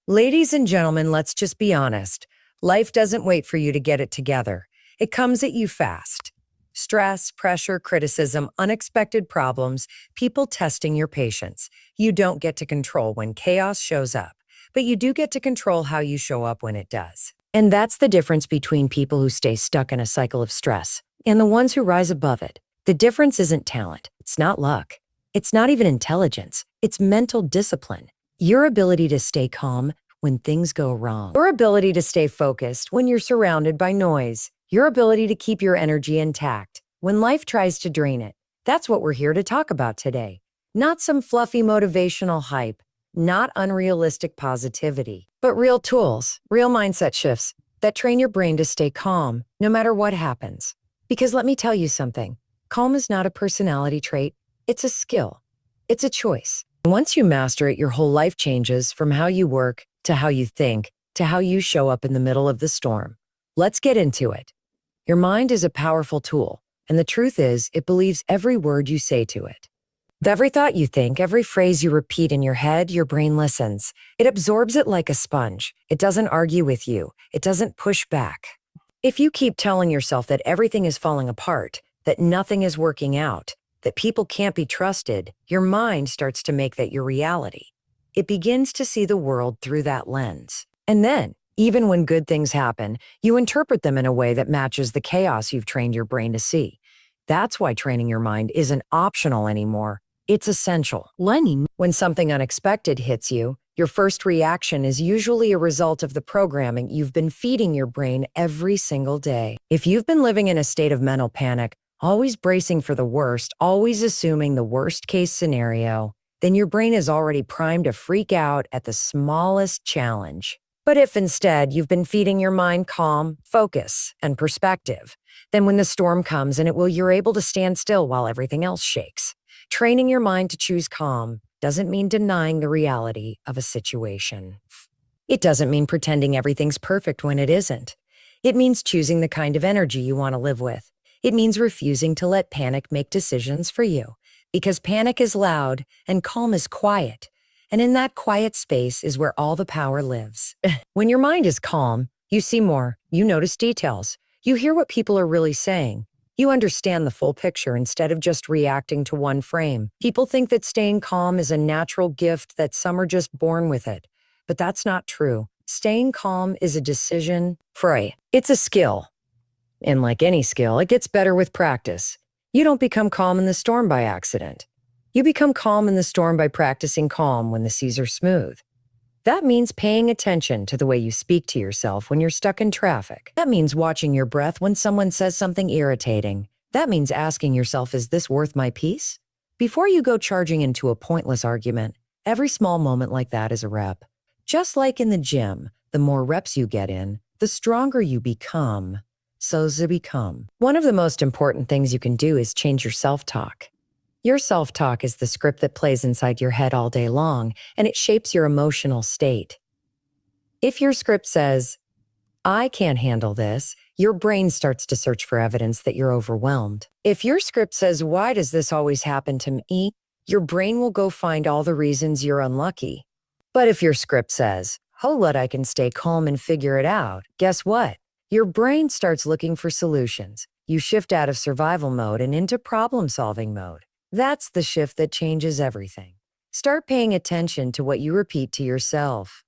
Ladies and gentlemen, let's just be honest. Life doesn't wait for you to get it together. It comes at you fast. Stress, pressure, criticism, unexpected problems, people testing your patience. You don't get to control when chaos shows up, but you do get to control how you show up when it does. And that's the difference between people who stay stuck in a cycle of stress and the ones who rise above it. The difference isn't talent. It's not luck. It's not even intelligence. It's mental discipline. Your ability to stay calm when things go wrong. Your ability to stay focused when you're surrounded by noise. Your ability to keep your energy intact when life tries to drain it. That's what we're here to talk about today. Not some fluffy motivational hype, not unrealistic positivity, but real tools, real mindset shifts that train your brain to stay calm no matter what happens. Because let me tell you something, calm is not a personality trait, it's a skill. It's a choice. Once you master it, your whole life changes from how you work to how you think to how you show up in the middle of the storm. Let's get into it. Your mind is a powerful tool, and the truth is, it believes every word you say to it. Every thought you think, every phrase you repeat in your head, your brain listens. It absorbs it like a sponge. It doesn't argue with you. It doesn't push back. If you keep telling yourself that everything is falling apart, that nothing is working out, that people can't be trusted, your mind starts to make that your reality. It begins to see the world through that lens. And then, even when good things happen, you interpret them in a way that matches the chaos you've trained your brain to see. That's why training your mind isn't optional anymore. It's essential. When something unexpected hits you, your first reaction is usually a result of the programming you've been feeding your brain every single day. If you've been living in a state of mental panic, always bracing for the worst, always assuming the worst-case scenario, then your brain is already primed to freak out at the smallest challenge. But if instead you've been feeding your mind calm, focus, and perspective, then when the storm comes you're able to stand still while everything else shakes. Training your mind to choose calm doesn't mean denying the reality of a situation. It doesn't mean pretending everything's perfect when it isn't. It means choosing the kind of energy you want to live with. It means refusing to let panic make decisions for you, because panic is loud and calm is quiet. And in that quiet space is where all the power lives. When your mind is calm, you see more, you notice details, you hear what people are really saying. You understand the full picture instead of just reacting to one frame. People think that staying calm is a natural gift, that some are just born with it. But that's not true. Staying calm is a decision. It's a skill. And like any skill, it gets better with practice. You don't become calm in the storm by accident. You become calm in the storm by practicing calm when the seas are smooth. That means paying attention to the way you speak to yourself when you're stuck in traffic. That means watching your breath when someone says something irritating. That means asking yourself, is this worth my peace? Before you go charging into a pointless argument, every small moment like that is a rep. Just like in the gym, the more reps you get in, the stronger you become. One of the most important things you can do is change your self-talk. Your self-talk is the script that plays inside your head all day long, and it shapes your emotional state. If your script says, I can't handle this, your brain starts to search for evidence that you're overwhelmed. If your script says, why does this always happen to me? Your brain will go find all the reasons you're unlucky. But if your script says, I can stay calm and figure it out, guess what? Your brain starts looking for solutions. You shift out of survival mode and into problem-solving mode. That's the shift that changes everything. Start paying attention to what you repeat to yourself.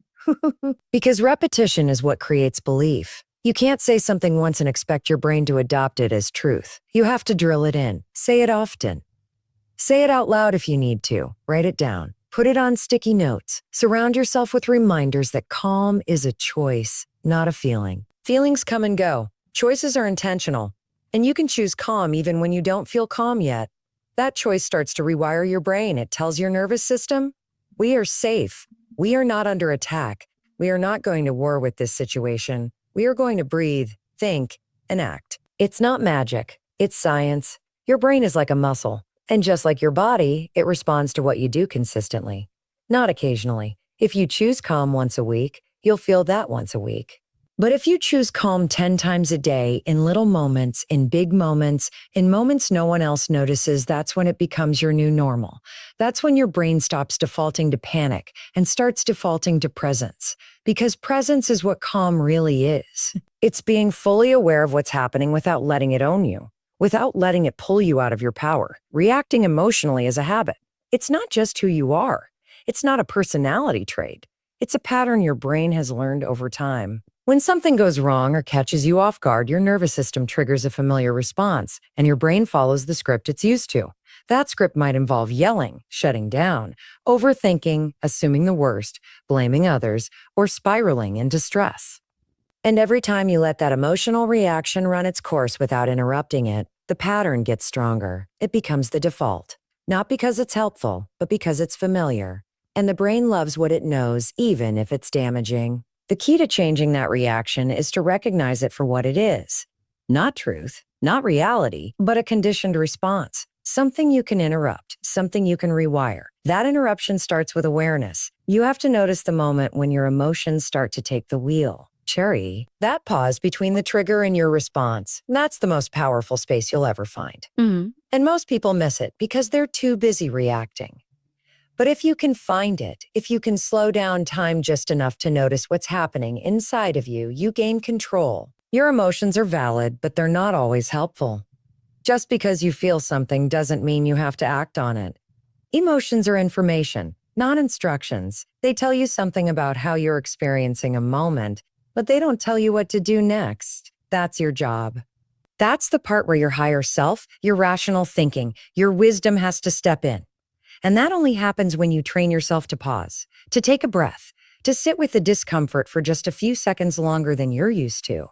Because repetition is what creates belief. You can't say something once and expect your brain to adopt it as truth. You have to drill it in. Say it often. Say it out loud if you need to. Write it down. Put it on sticky notes. Surround yourself with reminders that calm is a choice, not a feeling. Feelings come and go. Choices are intentional. And you can choose calm even when you don't feel calm yet. That choice starts to rewire your brain. It tells your nervous system, we are safe. We are not under attack. We are not going to war with this situation. We are going to breathe, think, and act. It's not magic. It's science. Your brain is like a muscle. And just like your body, it responds to what you do consistently, not occasionally. If you choose calm once a week, you'll feel that once a week. But if you choose calm 10 times a day, in little moments, in big moments, in moments no one else notices, that's when it becomes your new normal. That's when your brain stops defaulting to panic and starts defaulting to presence. Because presence is what calm really is. It's being fully aware of what's happening without letting it own you, without letting it pull you out of your power. Reacting emotionally is a habit. It's not just who you are. It's not a personality trait. It's a pattern your brain has learned over time. When something goes wrong or catches you off guard, your nervous system triggers a familiar response, and your brain follows the script it's used to. That script might involve yelling, shutting down, overthinking, assuming the worst, blaming others, or spiraling into stress. And every time you let that emotional reaction run its course without interrupting it, the pattern gets stronger. It becomes the default. Not because it's helpful, but because it's familiar. And the brain loves what it knows, even if it's damaging. The key to changing that reaction is to recognize it for what it is. Not truth, not reality, but a conditioned response. Something you can interrupt, something you can rewire. That interruption starts with awareness. You have to notice the moment when your emotions start to take the wheel. Cherry, that pause between the trigger and your response, that's the most powerful space you'll ever find. And most people miss it because they're too busy reacting. But if you can find it, if you can slow down time just enough to notice what's happening inside of you, you gain control. Your emotions are valid, but they're not always helpful. Just because you feel something doesn't mean you have to act on it. Emotions are information, not instructions. They tell you something about how you're experiencing a moment, but they don't tell you what to do next. That's your job. That's the part where your higher self, your rational thinking, your wisdom has to step in. And that only happens when you train yourself to pause, to take a breath, to sit with the discomfort for just a few seconds longer than you're used to.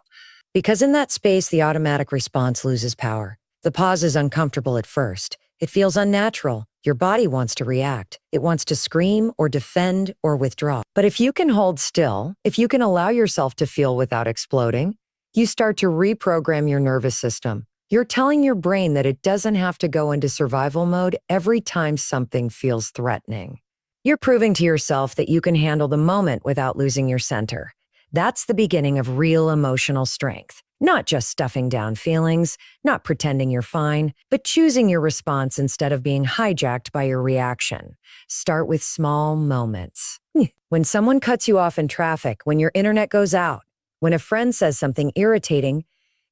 Because in that space, the automatic response loses power. The pause is uncomfortable at first. It feels unnatural. Your body wants to react. It wants to scream or defend or withdraw. But if you can hold still, if you can allow yourself to feel without exploding, you start to reprogram your nervous system. You're telling your brain that it doesn't have to go into survival mode every time something feels threatening. You're proving to yourself that you can handle the moment without losing your center. That's the beginning of real emotional strength. Not just stuffing down feelings, not pretending you're fine, but choosing your response instead of being hijacked by your reaction. Start with small moments. When someone cuts you off in traffic, when your internet goes out, when a friend says something irritating,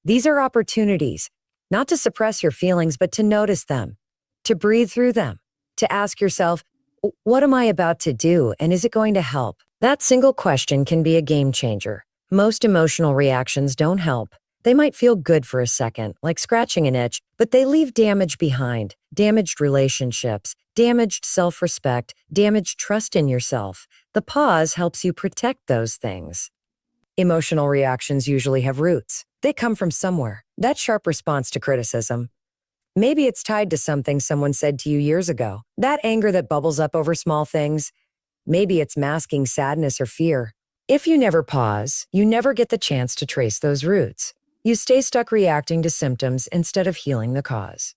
these are opportunities. Not to suppress your feelings, but to notice them, to breathe through them, to ask yourself, what am I about to do, and is it going to help? That single question can be a game changer. Most emotional reactions don't help. They might feel good for a second, like scratching an itch, but they leave damage behind, damaged relationships, damaged self-respect, damaged trust in yourself. The pause helps you protect those things. Emotional reactions usually have roots. They come from somewhere. That sharp response to criticism. Maybe it's tied to something someone said to you years ago. That anger that bubbles up over small things. Maybe it's masking sadness or fear. If you never pause, you never get the chance to trace those roots. You stay stuck reacting to symptoms instead of healing the cause.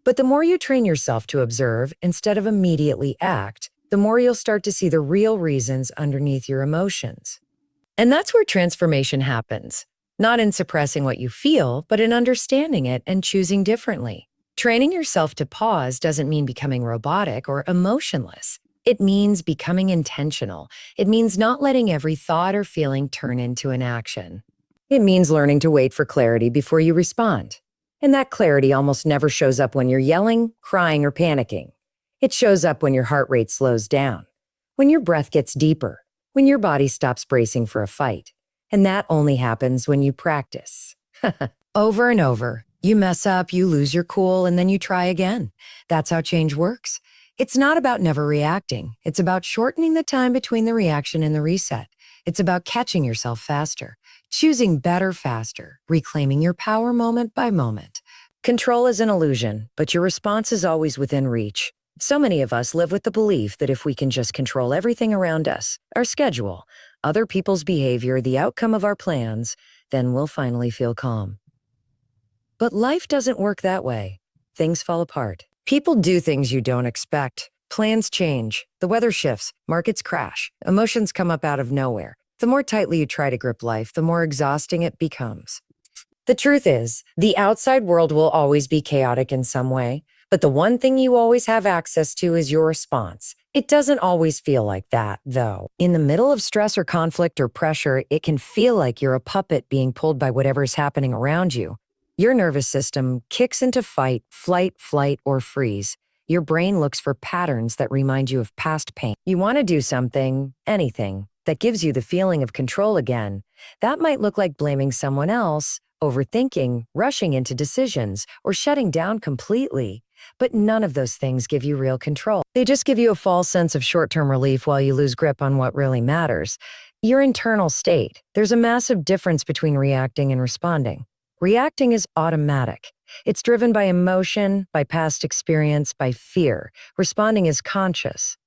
But the more you train yourself to observe instead of immediately act, the more you'll start to see the real reasons underneath your emotions. And that's where transformation happens. Not in suppressing what you feel, but in understanding it and choosing differently. Training yourself to pause doesn't mean becoming robotic or emotionless. It means becoming intentional. It means not letting every thought or feeling turn into an action. It means learning to wait for clarity before you respond. And that clarity almost never shows up when you're yelling, crying, or panicking. It shows up when your heart rate slows down, when your breath gets deeper, when your body stops bracing for a fight. And that only happens when you practice. Over and over. You mess up, you lose your cool, and then you try again. That's how change works. It's not about never reacting. It's about shortening the time between the reaction and the reset. It's about catching yourself faster, choosing better faster, reclaiming your power moment by moment. Control is an illusion, but your response is always within reach. So many of us live with the belief that if we can just control everything around us, our schedule, other people's behavior, the outcome of our plans, then we'll finally feel calm. But life doesn't work that way. Things fall apart. People do things you don't expect. Plans change. The weather shifts. Markets crash. Emotions come up out of nowhere. The more tightly you try to grip life, the more exhausting it becomes. The truth is, the outside world will always be chaotic in some way, but the one thing you always have access to is your response. It doesn't always feel like that, though. In the middle of stress or conflict or pressure, it can feel like you're a puppet being pulled by whatever's happening around you. Your nervous system kicks into fight, flight, or freeze. Your brain looks for patterns that remind you of past pain. You want to do something, anything, that gives you the feeling of control again. That might look like blaming someone else, overthinking, rushing into decisions, or shutting down completely. But none of those things give you real control. They just give you a false sense of short-term relief while you lose grip on what really matters. Your internal state. There's a massive difference between reacting and responding. Reacting is automatic. It's driven by emotion, by past experience, by fear. Responding is conscious.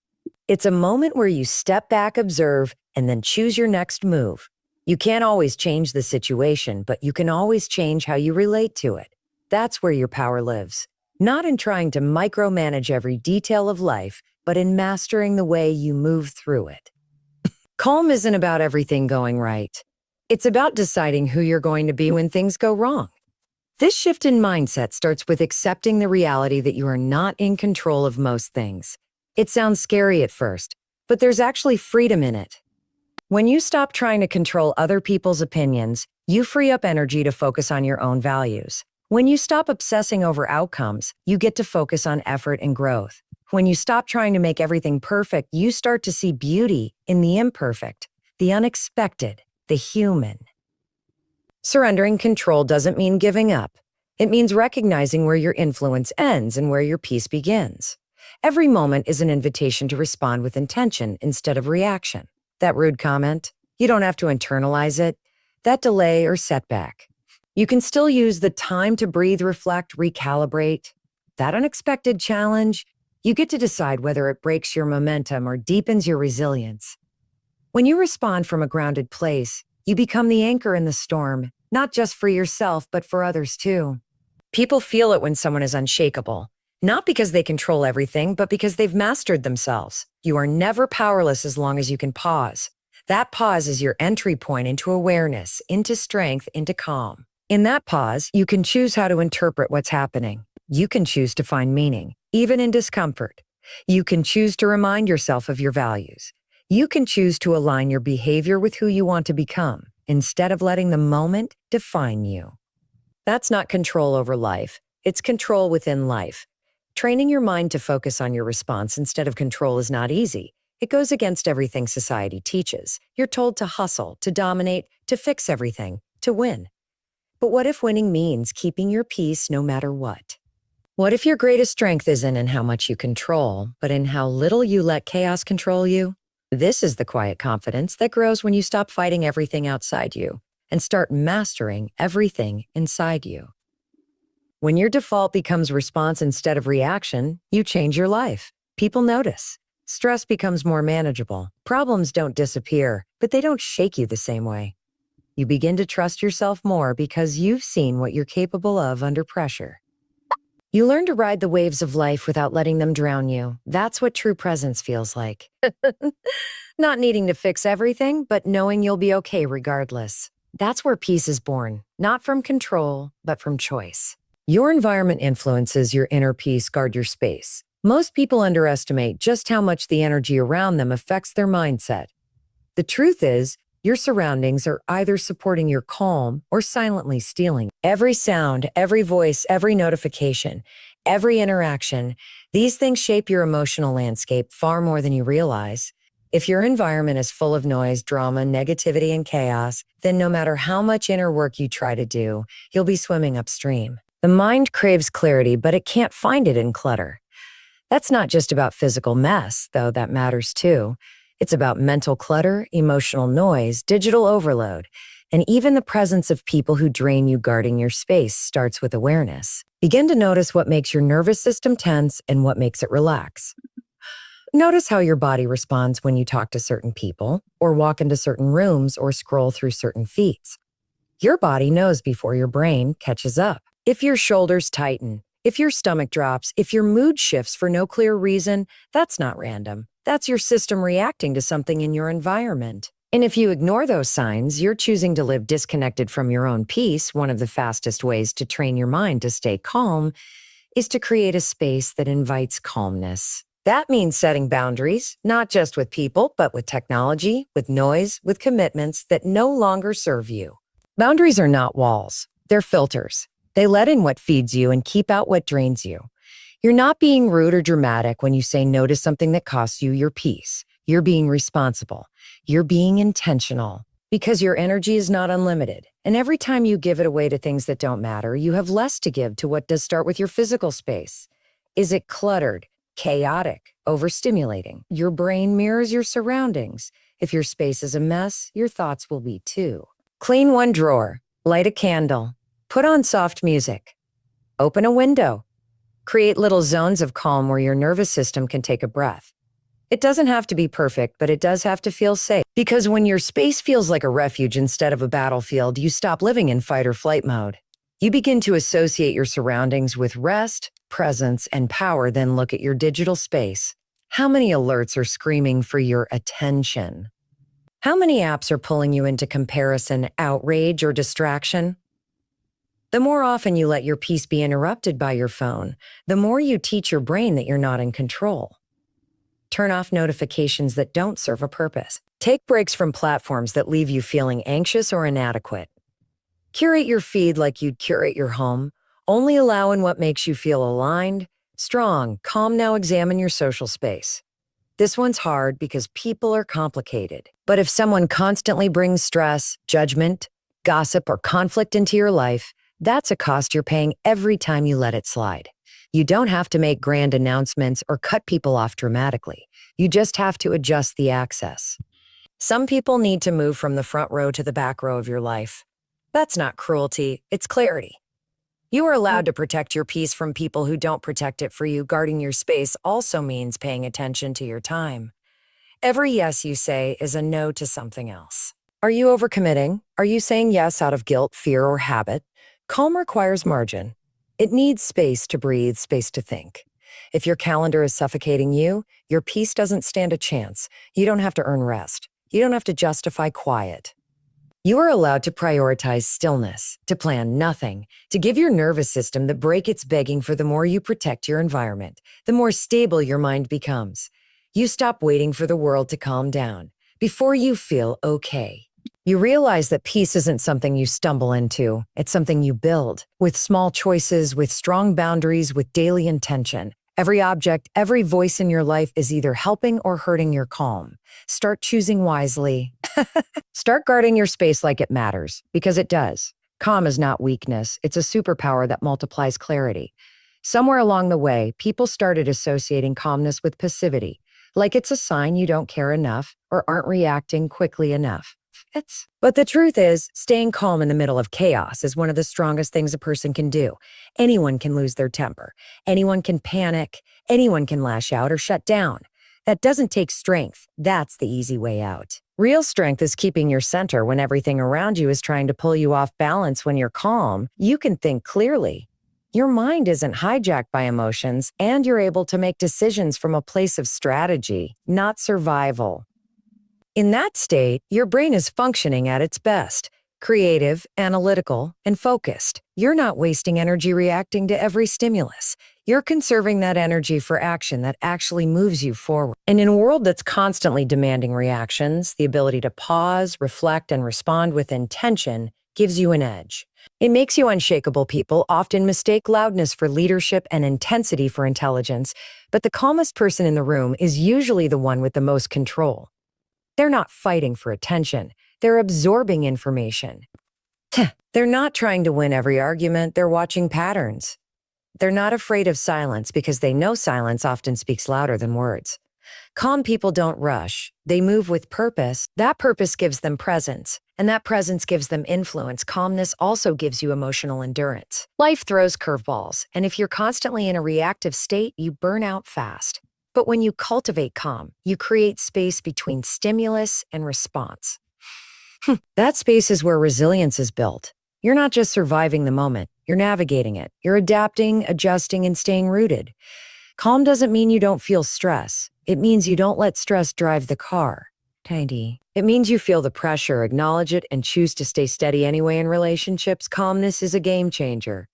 It's a moment where you step back, observe, and then choose your next move. You can't always change the situation, but you can always change how you relate to it. That's where your power lives. Not in trying to micromanage every detail of life, but in mastering the way you move through it. Calm isn't about everything going right. It's about deciding who you're going to be when things go wrong. This shift in mindset starts with accepting the reality that you are not in control of most things. It sounds scary at first, but there's actually freedom in it. When you stop trying to control other people's opinions, you free up energy to focus on your own values. When you stop obsessing over outcomes, you get to focus on effort and growth. When you stop trying to make everything perfect, you start to see beauty in the imperfect, the unexpected, the human. Surrendering control doesn't mean giving up. It means recognizing where your influence ends and where your peace begins. Every moment is an invitation to respond with intention instead of reaction. That rude comment, you don't have to internalize it. That delay or setback, you can still use the time to breathe, reflect, recalibrate. That unexpected challenge, you get to decide whether it breaks your momentum or deepens your resilience. When you respond from a grounded place, you become the anchor in the storm, not just for yourself, but for others too. People feel it when someone is unshakable, not because they control everything, but because they've mastered themselves. You are never powerless as long as you can pause. That pause is your entry point into awareness, into strength, into calm. In that pause, you can choose how to interpret what's happening. You can choose to find meaning, even in discomfort. You can choose to remind yourself of your values. You can choose to align your behavior with who you want to become, instead of letting the moment define you. That's not control over life. It's control within life. Training your mind to focus on your response instead of control is not easy. It goes against everything society teaches. You're told to hustle, to dominate, to fix everything, to win. But what if winning means keeping your peace no matter what? What if your greatest strength isn't in how much you control, but in how little you let chaos control you? This is the quiet confidence that grows when you stop fighting everything outside you and start mastering everything inside you. When your default becomes response instead of reaction, you change your life. People notice. Stress becomes more manageable. Problems don't disappear, but they don't shake you the same way. You begin to trust yourself more because you've seen what you're capable of under pressure. You learn to ride the waves of life without letting them drown you. That's what true presence feels like. Not needing to fix everything, but knowing you'll be okay regardless. That's where peace is born, not from control, but from choice. Your environment influences your inner peace. Guard your space. Most people underestimate just how much the energy around them affects their mindset. The truth is, your surroundings are either supporting your calm or silently stealing. Every sound, every voice, every notification, every interaction, these things shape your emotional landscape far more than you realize. If your environment is full of noise, drama, negativity, and chaos, then no matter how much inner work you try to do, you'll be swimming upstream. The mind craves clarity, but it can't find it in clutter. That's not just about physical mess, though that matters too. It's about mental clutter, emotional noise, digital overload, and even the presence of people who drain you. Guarding your space starts with awareness. Begin to notice what makes your nervous system tense and what makes it relax. Notice how your body responds when you talk to certain people, or walk into certain rooms, or scroll through certain feeds. Your body knows before your brain catches up. If your shoulders tighten, if your stomach drops, if your mood shifts for no clear reason, that's not random. That's your system reacting to something in your environment. And if you ignore those signs, you're choosing to live disconnected from your own peace. One of the fastest ways to train your mind to stay calm is to create a space that invites calmness. That means setting boundaries, not just with people, but with technology, with noise, with commitments that no longer serve you. Boundaries are not walls, they're filters. They let in what feeds you and keep out what drains you. You're not being rude or dramatic when you say no to something that costs you your peace. You're being responsible. You're being intentional because your energy is not unlimited. And every time you give it away to things that don't matter, you have less to give to what does start with your physical space. Is it cluttered, chaotic, overstimulating? Your brain mirrors your surroundings. If your space is a mess, your thoughts will be too. Clean one drawer, light a candle, put on soft music, open a window, create little zones of calm where your nervous system can take a breath. It doesn't have to be perfect, but it does have to feel safe. Because when your space feels like a refuge instead of a battlefield, you stop living in fight or flight mode. You begin to associate your surroundings with rest, presence, and power, then look at your digital space. How many alerts are screaming for your attention? How many apps are pulling you into comparison, outrage, or distraction? The more often you let your peace be interrupted by your phone, the more you teach your brain that you're not in control. Turn off notifications that don't serve a purpose. Take breaks from platforms that leave you feeling anxious or inadequate. Curate your feed like you'd curate your home. Only allow in what makes you feel aligned, strong, calm. Now examine your social space. This one's hard because people are complicated. But if someone constantly brings stress, judgment, gossip, or conflict into your life, that's a cost you're paying every time you let it slide. You don't have to make grand announcements or cut people off dramatically. You just have to adjust the access. Some people need to move from the front row to the back row of your life. That's not cruelty, it's clarity. You are allowed to protect your peace from people who don't protect it for you. Guarding your space also means paying attention to your time. Every yes you say is a no to something else. Are you overcommitting? Are you saying yes out of guilt, fear, or habit? Calm requires margin. It needs space to breathe, space to think. If your calendar is suffocating you, your peace doesn't stand a chance. You don't have to earn rest. You don't have to justify quiet. You are allowed to prioritize stillness, to plan nothing, to give your nervous system the break it's begging for. The more you protect your environment, the more stable your mind becomes. You stop waiting for the world to calm down before you feel okay. You realize that peace isn't something you stumble into. It's something you build with small choices, with strong boundaries, with daily intention. Every object, every voice in your life is either helping or hurting your calm. Start choosing wisely. Start guarding your space like it matters, because it does. Calm is not weakness. It's a superpower that multiplies clarity. Somewhere along the way, people started associating calmness with passivity, like it's a sign you don't care enough or aren't reacting quickly enough. But the truth is, staying calm in the middle of chaos is one of the strongest things a person can do. Anyone can lose their temper. Anyone can panic. Anyone can lash out or shut down. That doesn't take strength. That's the easy way out. Real strength is keeping your center when everything around you is trying to pull you off balance. When you're calm, you can think clearly. Your mind isn't hijacked by emotions, and you're able to make decisions from a place of strategy, not survival. In that state, your brain is functioning at its best, creative, analytical, and focused. You're not wasting energy reacting to every stimulus. You're conserving that energy for action that actually moves you forward. And in a world that's constantly demanding reactions, the ability to pause, reflect, and respond with intention gives you an edge. It makes you unshakable. People often mistake loudness for leadership and intensity for intelligence, but the calmest person in the room is usually the one with the most control. They're not fighting for attention. They're absorbing information. They're not trying to win every argument. They're watching patterns. They're not afraid of silence because they know silence often speaks louder than words. Calm people don't rush. They move with purpose. That purpose gives them presence, and that presence gives them influence. Calmness also gives you emotional endurance. Life throws curveballs, and if you're constantly in a reactive state, you burn out fast. But when you cultivate calm, you create space between stimulus and response. That space is where resilience is built. You're not just surviving the moment, you're navigating it. You're adapting, adjusting, and staying rooted. Calm doesn't mean you don't feel stress. It means you don't let stress drive the car. Tidy. It means you feel the pressure, acknowledge it, and choose to stay steady anyway in relationships. Calmness is a game changer.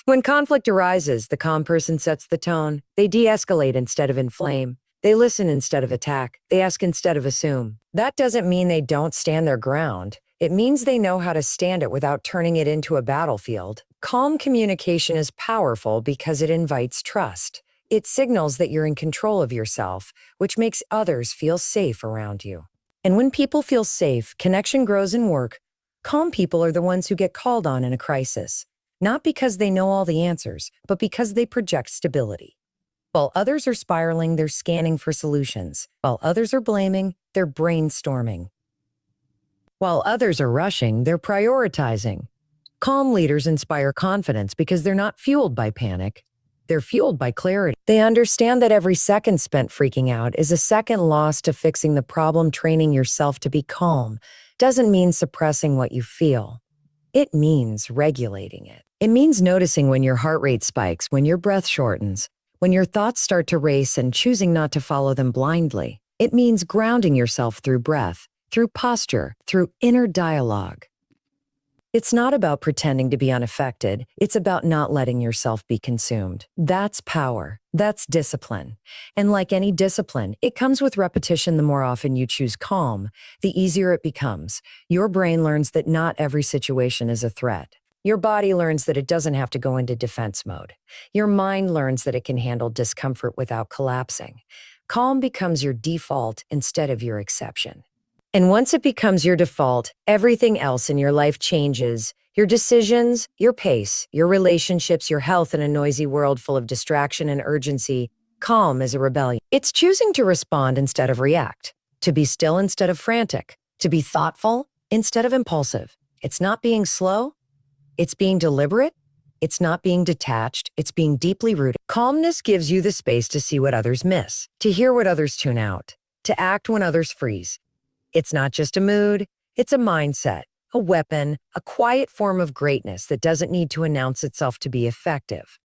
When conflict arises, the calm person sets the tone. They de-escalate instead of inflame. They listen instead of attack. They ask instead of assume. That doesn't mean they don't stand their ground. It means they know how to stand it without turning it into a battlefield. Calm communication is powerful because it invites trust. It signals that you're in control of yourself, which makes others feel safe around you. And when people feel safe, connection grows in work. Calm people are the ones who get called on in a crisis, not because they know all the answers, but because they project stability. While others are spiraling, they're scanning for solutions. While others are blaming, they're brainstorming. While others are rushing, they're prioritizing. Calm leaders inspire confidence because they're not fueled by panic. They're fueled by clarity. They understand that every second spent freaking out is a second lost to fixing the problem. Training yourself to be calm doesn't mean suppressing what you feel. It means regulating it. It means noticing when your heart rate spikes, when your breath shortens, when your thoughts start to race and choosing not to follow them blindly. It means grounding yourself through breath, through posture, through inner dialogue. It's not about pretending to be unaffected. It's about not letting yourself be consumed. That's power. That's discipline. And like any discipline, it comes with repetition. The more often you choose calm, the easier it becomes. Your brain learns that not every situation is a threat. Your body learns that it doesn't have to go into defense mode. Your mind learns that it can handle discomfort without collapsing. Calm becomes your default instead of your exception. And once it becomes your default, everything else in your life changes. Your decisions, your pace, your relationships, your health in a noisy world full of distraction and urgency. Calm is a rebellion. It's choosing to respond instead of react, to be still instead of frantic, to be thoughtful instead of impulsive. It's not being slow. It's being deliberate. It's not being detached. It's being deeply rooted. Calmness gives you the space to see what others miss, to hear what others tune out, to act when others freeze. It's not just a mood, it's a mindset, a weapon, a quiet form of greatness that doesn't need to announce itself to be effective.